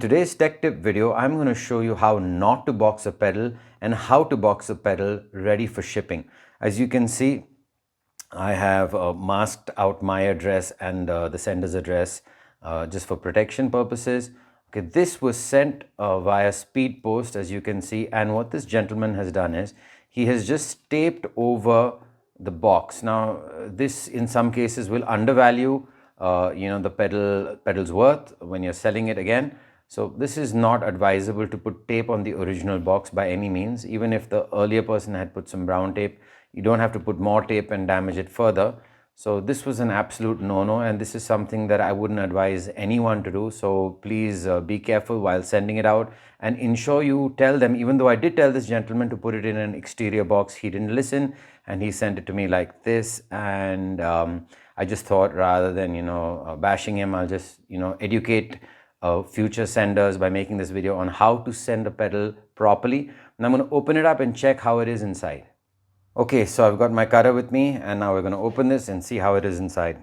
today's tech tip video, I'm going to show you how not to box a pedal and how to box a pedal ready for shipping. As you can see, I have masked out my address and the sender's address just for protection purposes. Okay, this was sent via speed post, as you can see, and what this gentleman has done is he has just taped over the box. Now, this in some cases will undervalue the pedal's worth when you're selling it again. So this is not advisable to put tape on the original box by any means. Even if the earlier person had put some brown tape, you don't have to put more tape and damage it further. So this was an absolute no-no, and this is something that I wouldn't advise anyone to do. So please be careful while sending it out, and ensure you tell them, even though I did tell this gentleman to put it in an exterior box, he didn't listen and he sent it to me like this. And I just thought, rather than bashing him, I'll just educate future senders by making this video on how to send a pedal properly. And I'm going to open it up and check how it is inside. Okay, so I've got my cutter with me, and now we're going to open this and see how it is inside.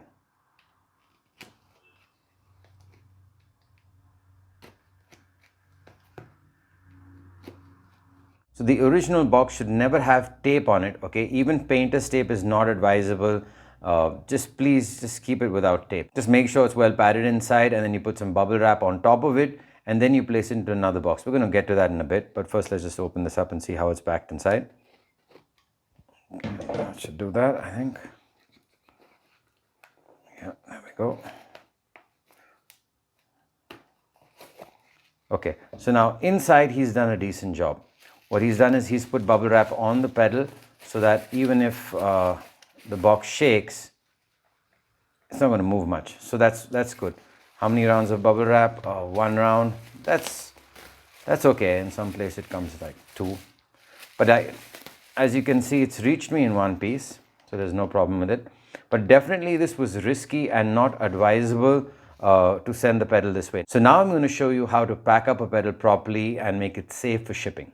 So the original box should never have tape on it, okay? Even painter's tape is not advisable. Please keep it without tape. Just make sure it's well padded inside, and then you put some bubble wrap on top of it, and then you place it into another box. We're going to get to that in a bit, but first let's just open this up and see how it's packed inside. That should do that, I think. Yeah, there we go. Okay, so now inside he's done a decent job. What he's done is he's put bubble wrap on the pedal so that even if the box shakes, it's not going to move much. So that's good. How many rounds of bubble wrap? 1 round. That's okay. In some place it comes like 2. But as you can see, it's reached me in one piece, so there's no problem with it. But definitely this was risky and not advisable to send the pedal this way. So now I'm going to show you how to pack up a pedal properly and make it safe for shipping.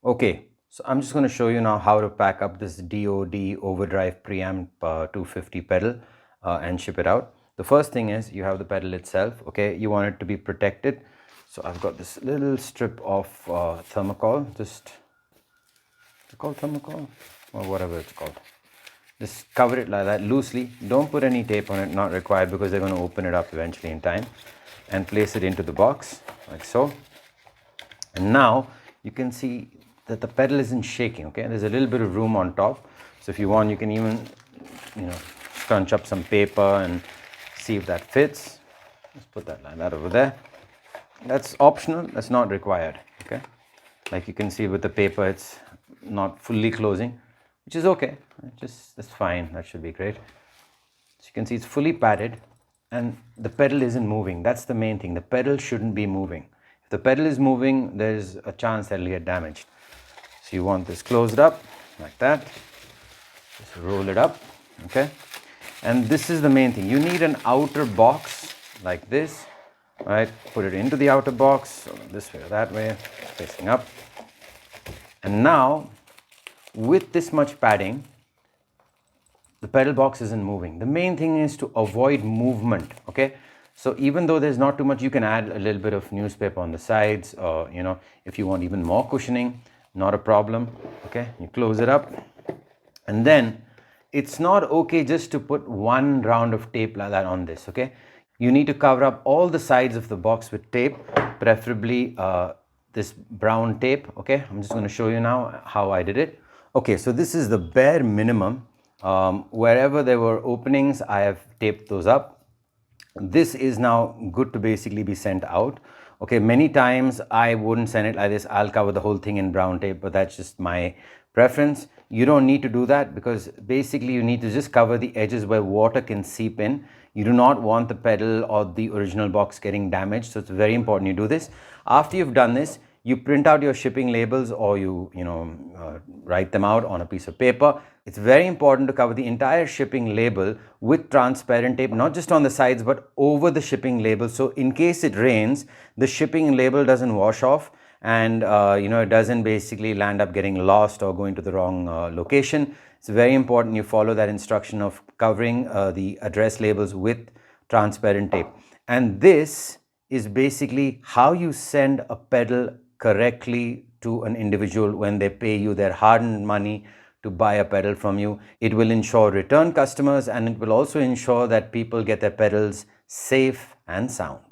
Okay, so I'm just going to show you now how to pack up this DOD overdrive preamp 250 pedal and ship it out. The first thing is you have the pedal itself. Okay, you want it to be protected. So I've got this little strip of thermocol. Is it called thermocol or whatever it's called? Just cover it like that loosely. Don't put any tape on it, not required, because they're going to open it up eventually in time, and place it into the box like so. And now you can see that the pedal isn't shaking. Okay, there's a little bit of room on top, so if you want, you can even scrunch up some paper and see if that fits. Let's put that like that over there. That's optional, that's not required. Okay, like you can see with the paper, it's not fully closing, which is okay. That's fine, that should be great. So you can see it's fully padded and the pedal isn't moving. That's the main thing. The pedal shouldn't be moving. If the pedal is moving, there's a chance that it'll get damaged. So you want this closed up like that. Just roll it up, okay? And this is the main thing. You need an outer box like this, right? Put it into the outer box, so this way or that way, facing up. And now, with this much padding, the pedal box isn't moving. The main thing is to avoid movement, okay? So even though there's not too much, you can add a little bit of newspaper on the sides, or if you want even more cushioning, not a problem, okay? You close it up, and then it's not okay just to put 1 round of tape like that on this, okay? You need to cover up all the sides of the box with tape, preferably this brown tape, okay? I'm just going to show you now how I did it. Okay, so this is the bare minimum. Wherever there were openings, I have taped those up. This is now good to basically be sent out. Okay, many times I wouldn't send it like this. I'll cover the whole thing in brown tape, but that's just my preference. You don't need to do that, because basically you need to just cover the edges where water can seep in. You do not want the pedal or the original box getting damaged, so it's very important you do this. After you've done this, you print out your shipping labels, or you write them out on a piece of paper. It's very important to cover the entire shipping label with transparent tape, not just on the sides but over the shipping label, so in case it rains, the shipping label doesn't wash off and it doesn't basically land up getting lost or going to the wrong location. It's very important you follow that instruction of covering the address labels with transparent tape. And this is basically how you send a pedal correctly to an individual when they pay you their hard-earned money to buy a pedal from you. It will ensure return customers, and it will also ensure that people get their pedals safe and sound.